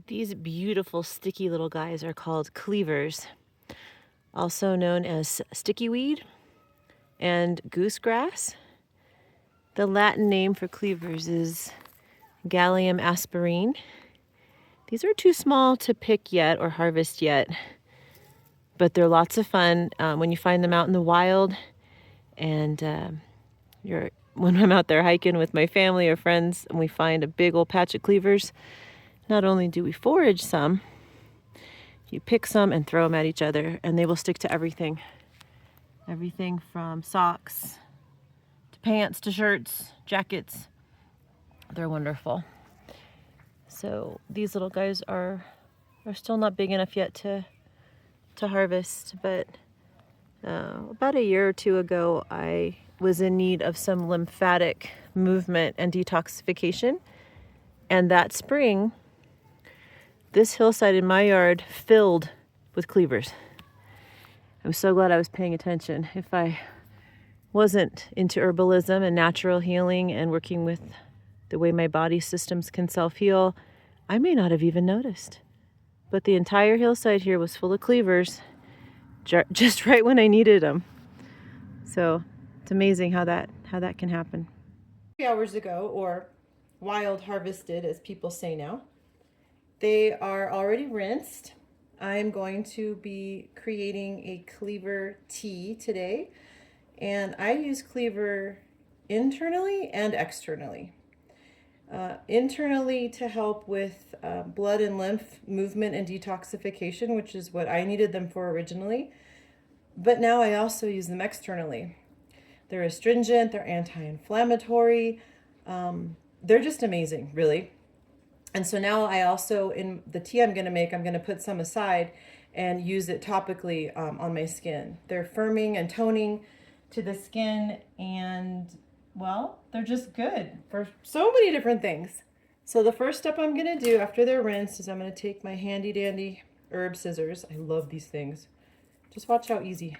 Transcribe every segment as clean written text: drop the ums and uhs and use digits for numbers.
These beautiful sticky little guys are called cleavers, also known as sticky weed and goosegrass. The Latin name for cleavers is Galium aparine. These are too small to pick yet or harvest yet, but they're lots of fun when you find them out in the wild. And when I'm out there hiking with my family or friends and we find a big old patch of cleavers, not only do we forage some, you pick some and throw them at each other, and they will stick to everything. Everything from socks to pants to shirts, jackets. They're wonderful. So these little guys are still not big enough yet to harvest, but about a year or two ago, I was in need of some lymphatic movement and detoxification. And that spring, this hillside in my yard filled with cleavers. I'm so glad I was paying attention. If I wasn't into herbalism and natural healing and working with the way my body systems can self-heal, I may not have even noticed. But the entire hillside here was full of cleavers just right when I needed them. So it's amazing how that can happen. 3 hours ago, or wild harvested as people say now. They are already rinsed. I'm going to be creating a Cleaver tea today, and I use Cleaver internally and externally. Internally to help with blood and lymph movement and detoxification, which is what I needed them for originally. But now I also use them externally. They're astringent, they're anti-inflammatory. They're just amazing, really. And so now I also, in the tea I'm going to make, I'm going to put some aside and use it topically on my skin. They're firming and toning to the skin, and well, they're just good for so many different things. So the first step I'm going to do after they're rinsed is I'm going to take my handy dandy herb scissors. I love these things. Just watch how easy.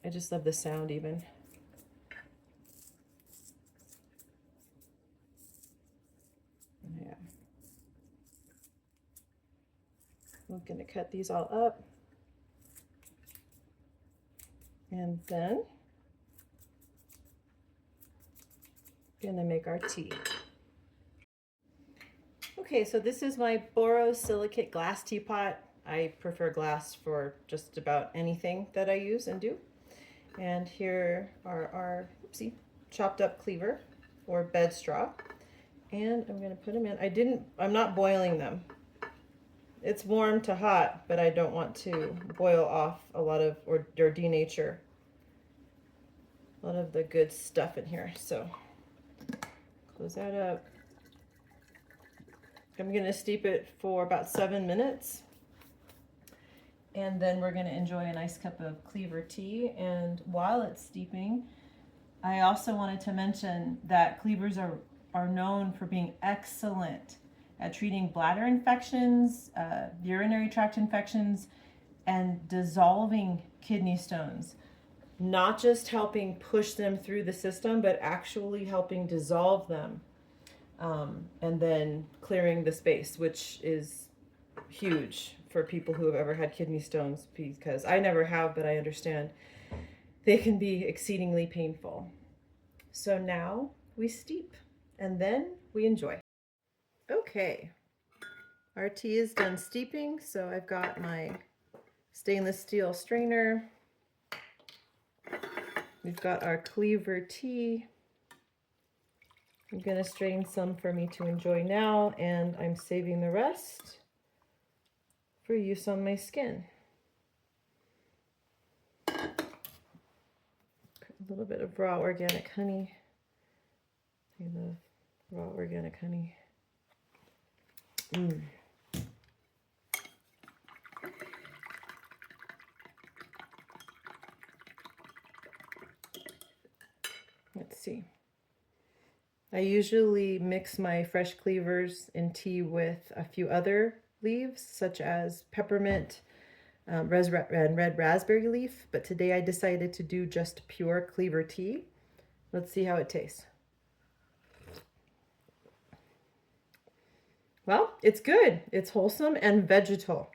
I just love the sound even. Yeah. I'm going to cut these all up. And then going to make our tea. Okay, so this is my borosilicate glass teapot. I prefer glass for just about anything that I use and do. And here are our chopped up cleaver or bedstraw. And I'm going to put them in. I'm not boiling them. It's warm to hot, but I don't want to boil off a lot of, or denature a lot of the good stuff in here. So close that up. I'm going to steep it for about 7 minutes. And then we're going to enjoy a nice cup of Cleaver tea. And while it's steeping, I also wanted to mention that cleavers are known for being excellent at treating bladder infections, urinary tract infections, and dissolving kidney stones. Not just helping push them through the system, but actually helping dissolve them. And then clearing the space, which is huge for people who have ever had kidney stones, because I never have, but I understand they can be exceedingly painful. So now we steep and then we enjoy. Okay, our tea is done steeping, so I've got my stainless steel strainer. We've got our Cleaver tea. I'm going to strain some for me to enjoy now, and I'm saving the rest for use on my skin. A little bit of raw organic honey. I love raw organic honey. Let's see. I usually mix my fresh cleavers in tea with a few other leaves, such as peppermint and red raspberry leaf, but today I decided to do just pure Cleaver tea. Let's see how it tastes. Well, it's good. It's wholesome and vegetal.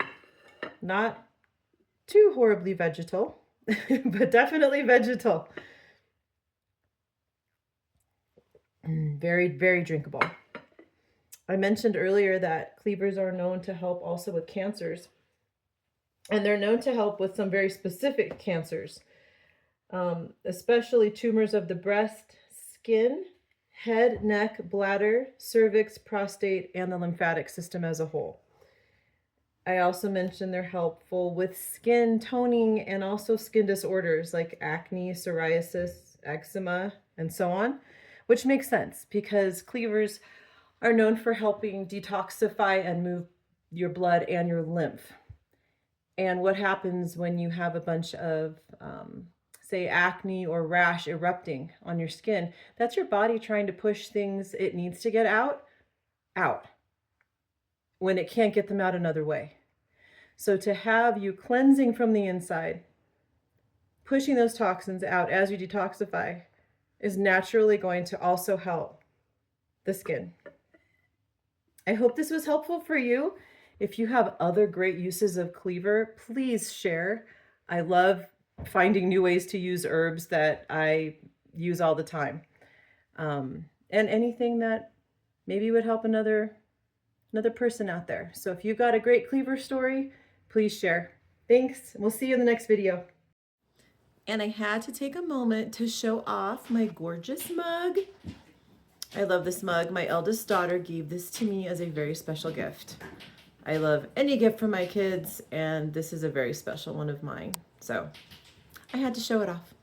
Not too horribly vegetal, but definitely vegetal. Very, very drinkable. I mentioned earlier that cleavers are known to help also with cancers. And they're known to help with some very specific cancers, especially tumors of the breast, skin, head, neck, bladder, cervix, prostate, and the lymphatic system as a whole. I also mentioned they're helpful with skin toning and also skin disorders like acne, psoriasis, eczema, and so on, which makes sense because cleavers are known for helping detoxify and move your blood and your lymph. And what happens when you have a bunch of, say, acne or rash erupting on your skin? That's your body trying to push things it needs to get out when it can't get them out another way. So to have you cleansing from the inside, pushing those toxins out as you detoxify, is naturally going to also help the skin. I hope this was helpful for you. If you have other great uses of cleaver, please share. I love finding new ways to use herbs that I use all the time. And anything that maybe would help another person out there. So if you've got a great cleaver story, please share. Thanks. We'll see you in the next video. And I had to take a moment to show off my gorgeous mug. I love this mug. My eldest daughter gave this to me as a very special gift. I love any gift from my kids, and this is a very special one of mine. So I had to show it off.